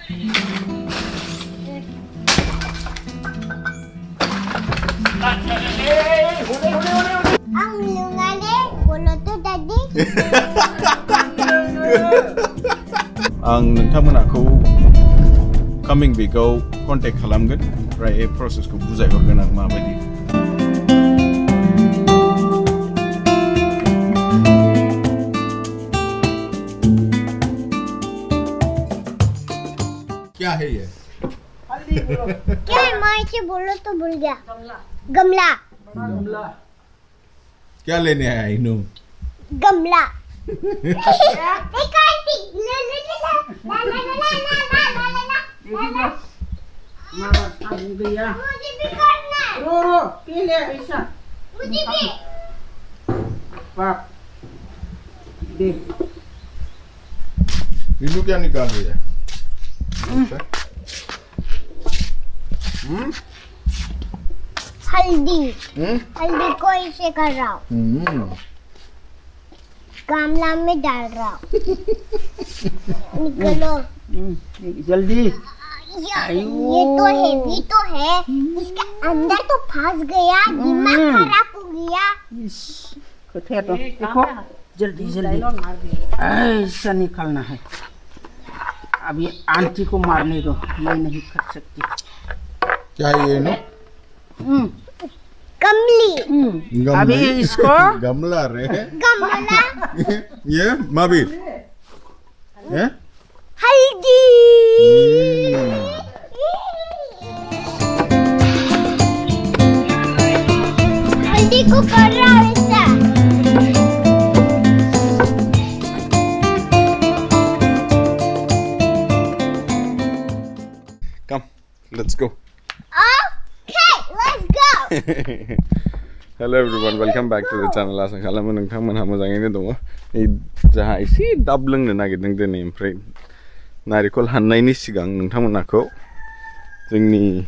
Ang lungali, Bodo to tadi. Ang nonton coming week go contact kalamgan, right? Process ko buzai organ ang mabadi. क्या है ये? क्या है माँ इसे बोलो तो भूल गया गमला क्या लेने आया इन्हों? गमला एक आंटी ले ले ले ला मुझे भी करना है रो पी ले ऐसा मुझे भी पाप देख इन्हों क्या निकाल रही है? हल्दी हल्दी को इसे कर रहा हूँ गमला में डाल रहा हूँ निकलो जल्दी ये तो हेवी तो है इसके अंदर तो फंस गया दिमाग खराब हो गया कथे तो देखो जल्दी जल्दी ऐसा निकालना है अब ये आंटी को मारने दो मैं नहीं कर सकती क्या ये नो? गमली अभी इसको गमला रे गमला ये माबी हैं? हल्दी हल्दी को कर रहा है ऐसा Come, let's go. Okay, let's go. Hello everyone, welcome back to the channel. Asa kala mo nang thamman hamo jangene dongo. Ei jaha isi dablang na nagidang den emfrei. Narikol hannai ni sigang nang thamman nako. Jingni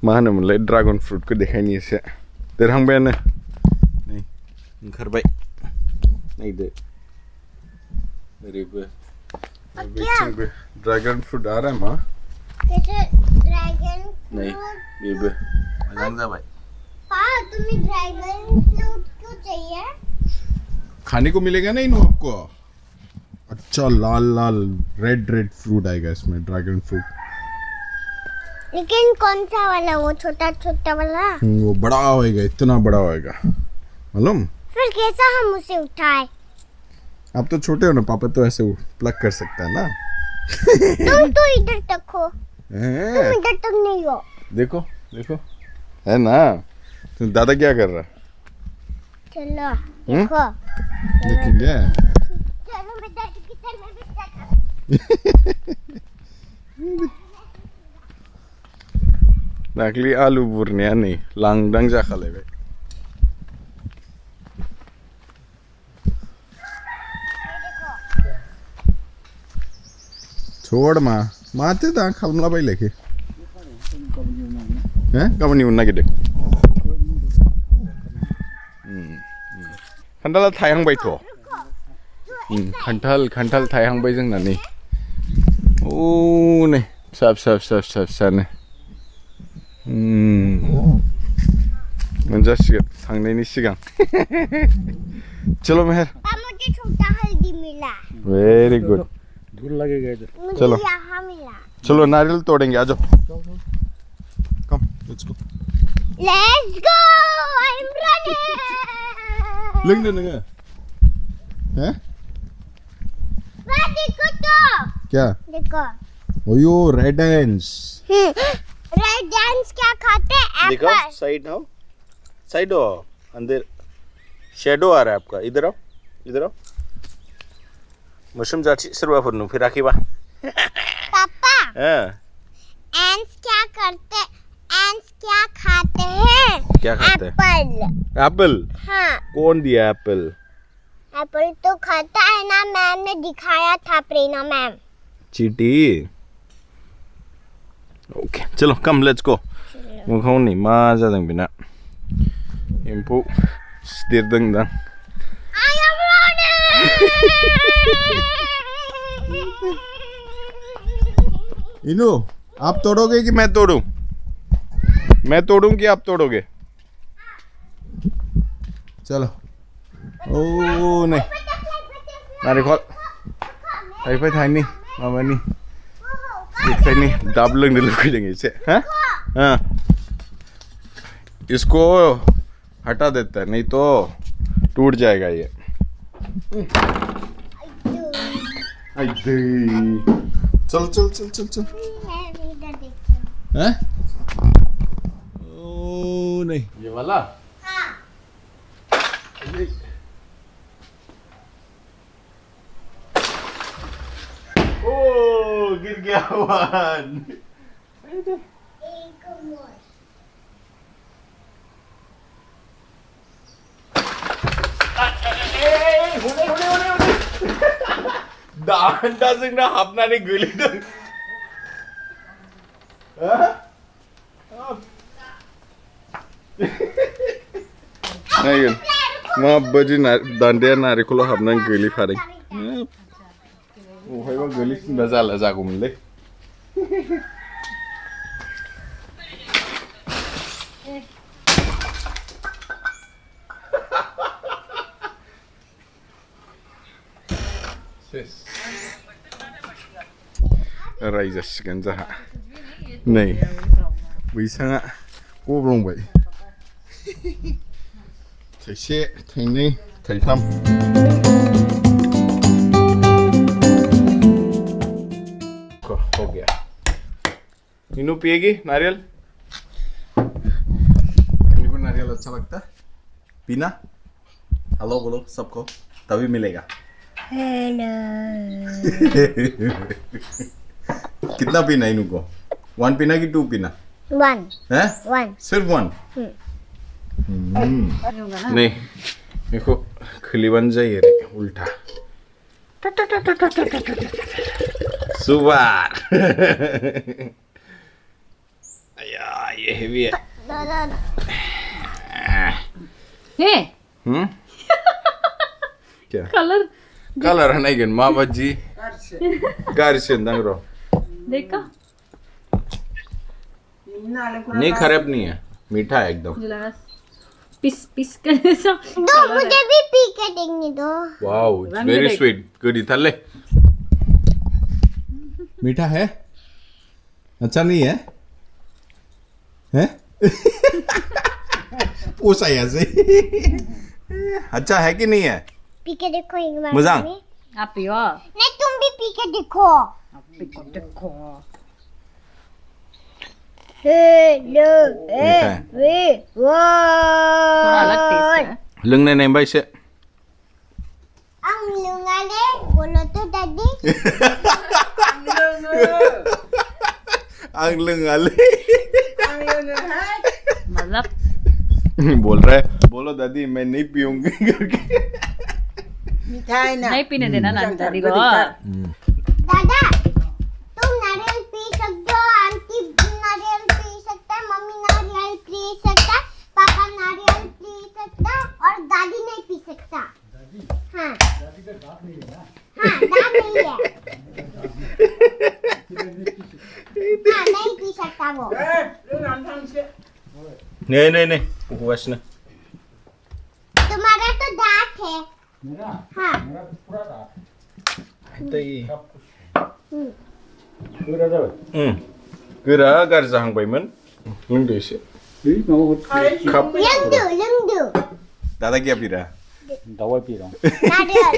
ma honomonलाय dragon fruit ko dekhai ni ese. Derhangबाय ना. Nei ओंखारबाय. नायदो. ओरैबो. ओरैबो dragon fruit आ रहा है मां. कैसे dragon नहीं ये भी मजाक जाबाय पापा तुम्हें ड्रैगन फ्रूट क्यों चाहिए खाने को मिलेगा ना इन आपको अच्छा लाल लाल रेड फ्रूट आएगा इसमें ड्रैगन फ्रूट लेकिन कौन सा वाला वो छोटा छोटा वाला वो बड़ा होएगा इतना बड़ा होएगा मालूम फिर कैसा हम उसे उठाए आप तो छोटे हो ना पापा तो ऐसे प्लग कर सकता है ना तुम तो इधर तक हो तुम हैं? इधर तक नहीं हो देखो देखो है ना तो दादा क्या कर रहा चलो देखो देखेंगे चलो मैं दादी की तरह भी चलता दाखली आलू बुरनिया नहीं लांगदां जाखालायबाय छोड़ माते दा खालामलाबाय लेखे हैं गाबोननि उन नागिरदों खान्थाला थायहांबायथ' खान्थाल थायहांबाय जोंना नै औ नै फिसानो मोनजासिगोन थांनायनि सिगां चलो मेहर मुझे छोटा हल्दी मिला वेरी गुड धूल लगेगा इधर चलो यहाँ मिला चलो नारियल तोड़ेंगे आ जाओ come let's go I am running लोंदो नोङो हैं देखो तो क्या देखो ओयो रेड एंड्स रेड डांस क्या खाते हैं देखो एप्पल साइड हो साइड हो अंदर शेडो आ रहा है आपका इधर आओ मशरूम जाती सोरबाफोर नुफेराखैबा पापा एंड्स क्या खाते हैं क्या खाते हैं एप्पल हाँ कौन दिया एप्पल एप्पल तो खाता है ना मैम ने दिखाया था प्रेरणा मैम चीटी ओके चलो कम लेट्स गो मुखाव नै मा जादों बेना एम्फौ सिदेरदों दां I am running इनू आप तोड़ोगे कि मैं तोड़ूं? मैं तोड़ूं कि आप तोड़ोगे? चलो। ओ नहीं नारिखल थाइफाय थाइनि माबानि बेखायनो दाब लोंनो लुगैदों एसे हाँ हाँ इसको हटा देता है नहीं तो टूट जाएगा ये चल चल चल चल चल हैं? ओ नहीं ये वाला ओ गिर गया वन दांडाजोंनो हाबनानै गोलैदों नायगोन माबायदि दान्दाया नारेंखलाव हाबनानै गोलैफादों बहायबा गोलैसिनबा जाला जागौमोनलै रायजासिगोन जाहा नै बैसाङा गब्लंबाय थाइसे थाइनै थाइथाम हो गया इनू पिएगी नारियल इनको नारियल अच्छा लगता है पीना हेलो बोलो सबको तभी मिलेगा हेलो कितना पीना इनको 1 पीना कि 2 पीना 1 हैं 1 सिर्फ 1 नहीं देखो खलीवन जाइए रे उल्टा सुपर या ये हेवी है हे क्या कलर है नहीं गन माँ बजी गाड़ी से दंग रो देखा नहीं खराब नहीं है मीठा है एकदम पिस पिस कर ऐसा दो मुझे भी पी के देंगे दो वाओ वेरी स्वीट गुड इथले मीठा है अच्छा नहीं है हैं ओ सही से अच्छा है कि नहीं है पी के देखो एक बार मजाक आप पियो नहीं तुम भी पी के देखो आप पी के देखो हेलो मीठा है थोड़ा अलग टेस्ट है लंगने नहीं भाई से ang lungale बोलो तो दादी आग लंगाले मतलब बोल रहा है बोलो दादी मैं नहीं पीऊंगी करके मिठाई ना नहीं पीने देना ना दादी को दादा तुम नारियल पी सकते हो आंटी नारियल पी सकता है मम्मी नारियल पी सकता है पापा नारियल पी सकता है और दादी नहीं पी सकता हाँ दादी का दांत नहीं है ना हाँ दांत नहीं है हाँ नहीं पी सकता वो नहीं उपवास ना तुम्हारा तो दांत है मेरा हाँ मेरा पूरा दांत तो ये गोरा गाज्रि जाहांबायमोन लोंदो एसे लंदू दादा क्या पी रहा दवाई पी रहा हूँ नारियल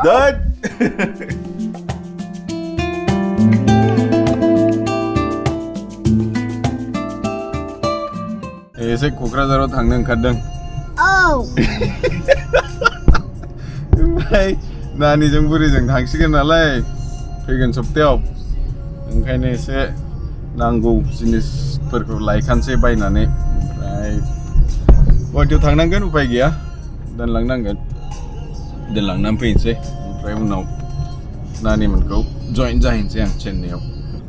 दद एसे क'क्राझाराव थांनो ओंखारदों ओमफ्राय नानिजों बुरैजों थांसिगोन नालाय फैगोन सप्तायाव ओंखायनो एसे नांगौ जिनिसफोरखौ लायखानोसै बायनानै ओमफ्राय गुवाहाटियाव थांनांगोन उपाय गैया दोनलांनांगोन दोनलांनानै फैनोसै ओमफ्राय उनाव नानिमोनखौ जइन जाहैनोसै आं चेन्नाईआव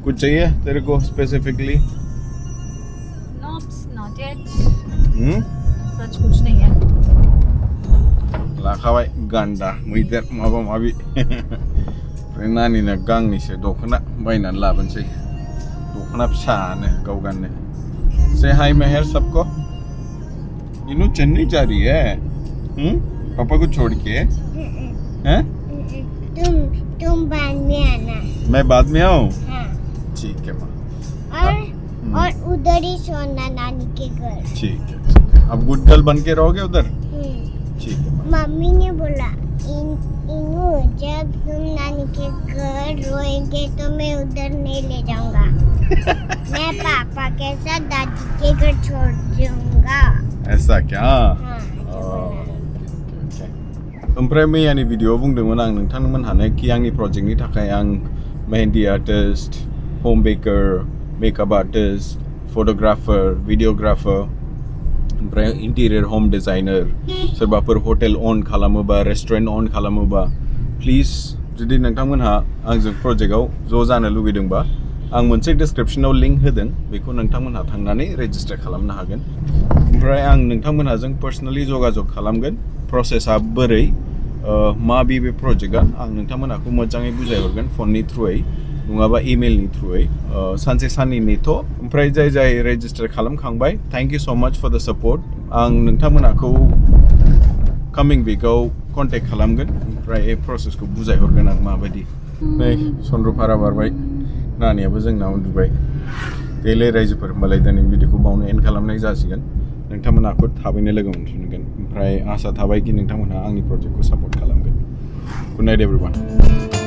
कुछ चाहिए तेरे को स्पेसिफिकली नॉट येट सच कुछ नहीं है लाखाबाय गान्दा मैदेर माबा माबि ओमफ्राय नानिनो गांनैसो दख'ना बायनानै लाबोनोसै दख'ना फिसानो गाव गाननो से हाय मेहर सबको इनु चन्नी जा रही है पापा को छोड़ के हैं तुम बाद में आना मैं बाद में आऊँ हाँ ठीक है माँ और उधर ही सोना नानी के घर ठीक है अब गुड गर्ल बन के रहोगे उधर ठीक है माँ मम्मी ने बोला इनू जब तुम नानी के घर रोएंगे तो मैं उधर नहीं ले जाऊंगा मैं पापा के साथ दादी के घर छोड़ दूंगा ऐसा क्या हाँ ओमफ्राय मैयानि भिडिअ बुंदोंमोन आं नोंथांमोनहानो कि आंनि प्रजेक्टनि थाखाय आं मेहेन्दी आर्टिस्ट होम बेकार मेकआप आर्टिस्ट फटोग्राफार भिडिअग्राफार ओमफ्राय इन्टिरियर होम डिजाइनार सोरबाफोर हटेल अन खालामोबा रेस्टुरेन्ट अन खालामोबा प्लिज जुदि नोंथांमोनहा आंजों प्रजेक्टआव ज' जानो लुगैदोंबा आं मोनसे डिसक्रिप्शनाव लिंक होदों बेखौ नोंथांमोनहा थांनानै रेजिस्टार खालामनो हागोन ओमफ्राय आं नोंथांमोनहाजों पार्सनेलि जगाजग खालामगोन प्रसेसा बोरै माबि बे प्रजेक्टआ आं नोंथांमोनहाखौ मोजाङै बुजायहरगोन फननि थ्रुयै नङाबा इमेलनि थ्रुयै सानसे साननैनिथ' ओमफ्राय जाय रेजिस्टार खालामखांबाय थेंक इउ सो माच फर द सापर्ट आं नोंथांमोनहाखौ कामिं विकआव कन्टेक्ट खालामगोन ओमफ्राय प्रसेसखौ बुजायहरगोन आं माबायदि नै चन्द्रपारा बारबाय नानियाबो जोंना उन्दुबाय देलै रायजोफोर होमबालाय दिनै भिडिअखौ बावनो एन्ड खालामनाय जासिगोन नोंथांमोनहाखौ थाबैनो लोगो मोनफिनगोन ओमफ्राय आसा थाबाय कि नोंथांमोनहा आंनि प्रजेक्टखौ सापर्ट खालामगोन गुड नाइट एभ्रिवान